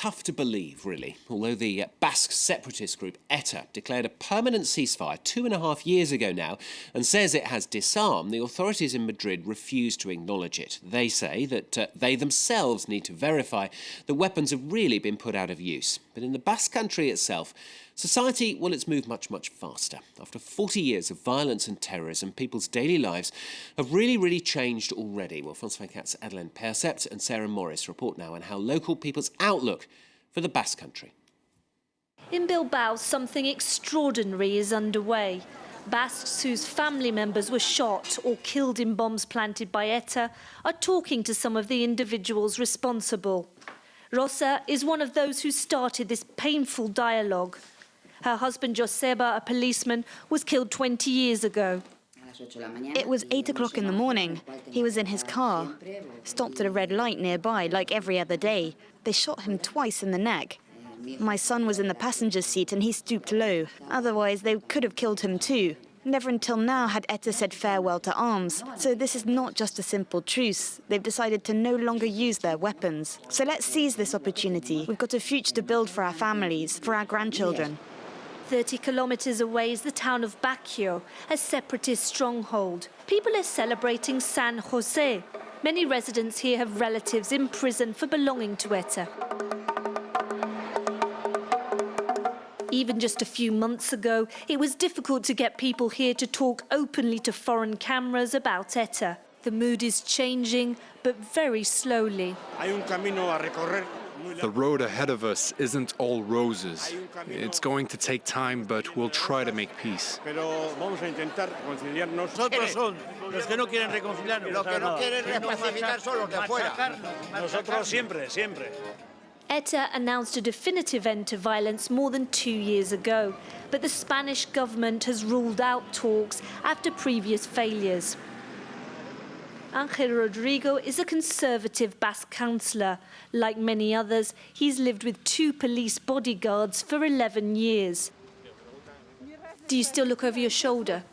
tough to believe, really. Although the Basque separatist group ETA declared a permanent ceasefire 2.5 years ago now and says it has disarmed, the authorities in Madrid refuse to acknowledge it. They say that they themselves need to verify that weapons have really been put out of use. But in the Basque country itself, society, well, it's moved much, much faster. After 40 years of violence and terrorism, people's daily lives have really changed already. Well, France 24's Adeline Percept and Sarah Morris report now on how local people's outlook for the Basque country. In Bilbao, something extraordinary is underway. Basques whose family members were shot or killed in bombs planted by ETA are talking to some of the individuals responsible. ROSA is one of those who started this painful dialogue. Her husband, Joseba, a policeman, was killed 20 years ago. It was 8 o'clock in the morning. He was in his car, stopped at a red light nearby, like every other day. They shot him twice in the neck. My son was in the passenger's seat and he stooped low. Otherwise, they could have killed him too. Never until now had ETA said farewell to arms. So this is not just a simple truce. They've decided to no longer use their weapons. So let's seize this opportunity. We've got a future to build for our families, for our grandchildren. 30 kilometres away is the town of Basque, a separatist stronghold. People are celebrating San Jose. Many residents here have relatives in prison for belonging to ETA. Even just a few months ago, it was difficult to get people here to talk openly to foreign cameras about ETA. The mood is changing, but very slowly. The road ahead of us isn't all roses. It's going to take time, but we'll try to make peace. ETA announced a definitive end to violence more than 2 years ago, but the Spanish government has ruled out talks after previous failures. RODRIGUO is a conservative Basque councillor. Like many others, he's lived with 2 police bodyguards for 11 years. Do you still look over your shoulder?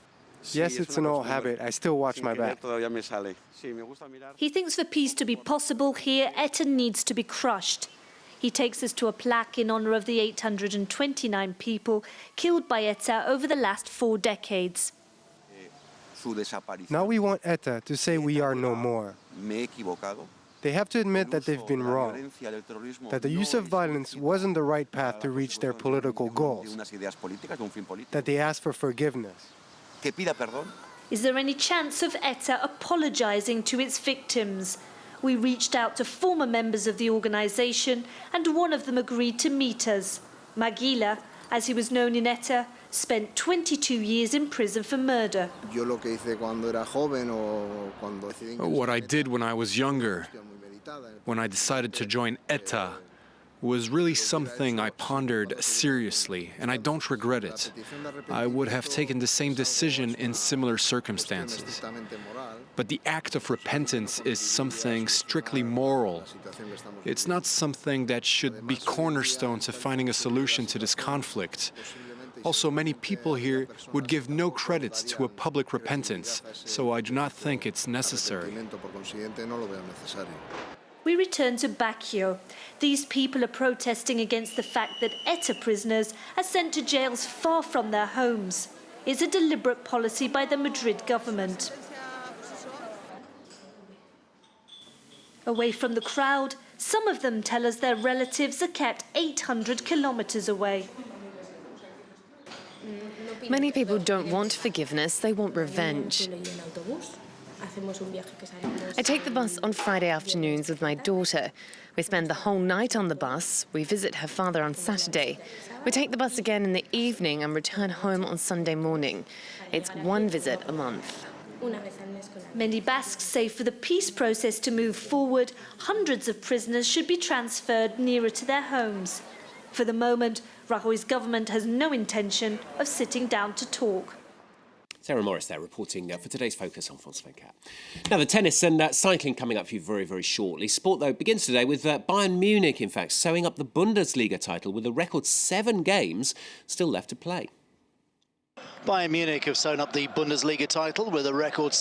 Yes, it's an old habit. I still watch my back. He thinks for peace to be possible here, ETA needs to be crushed. He takes us to a plaque in honour of the 829 people killed by ETA over the last 4 decades. Now we want ETA to say we are no more. They have to admit that they've been wrong, that the use of violence wasn't the right path to reach their political goals, that they ask for forgiveness. Is there any chance of ETA apologising to its victims? We reached out to former members of the organisation and one of them agreed to meet us. Maguila, as he was known in ETA, spent 22 years in prison for murder. What I did when I was younger, when I decided to join ETA, was really something I pondered seriously, and I don't regret it. I would have taken the same decision in similar circumstances. But the act of repentance is something strictly moral. It's not something that should be cornerstone to finding a solution to this conflict. Also, many people here would give no credit to a public repentance, so I do not think it's necessary. We return to Basque. These people are protesting against the fact that ETA prisoners are sent to jails far from their homes. It's a deliberate policy by the Madrid government. Away from the crowd, some of them tell us their relatives are kept 800 kilometres away. Many people don't want forgiveness, they want revenge. I take the bus on Friday afternoons with my daughter. We spend the whole night on the bus. We visit her father on Saturday. We take the bus again in the evening and return home on Sunday morning. It's one visit a month. Many Basques say for the peace process to move forward, hundreds of prisoners should be transferred nearer to their homes. For the moment, Rajoy's government has no intention of sitting down to talk. Sarah Morris there reporting for today's Focus on France 24. Now, the tennis and cycling coming up for you very shortly. Sport, though, begins today with Bayern Munich, in fact, sewing up the Bundesliga title with a record 7 games still left to play. Bayern Munich have sewn up the Bundesliga title with a record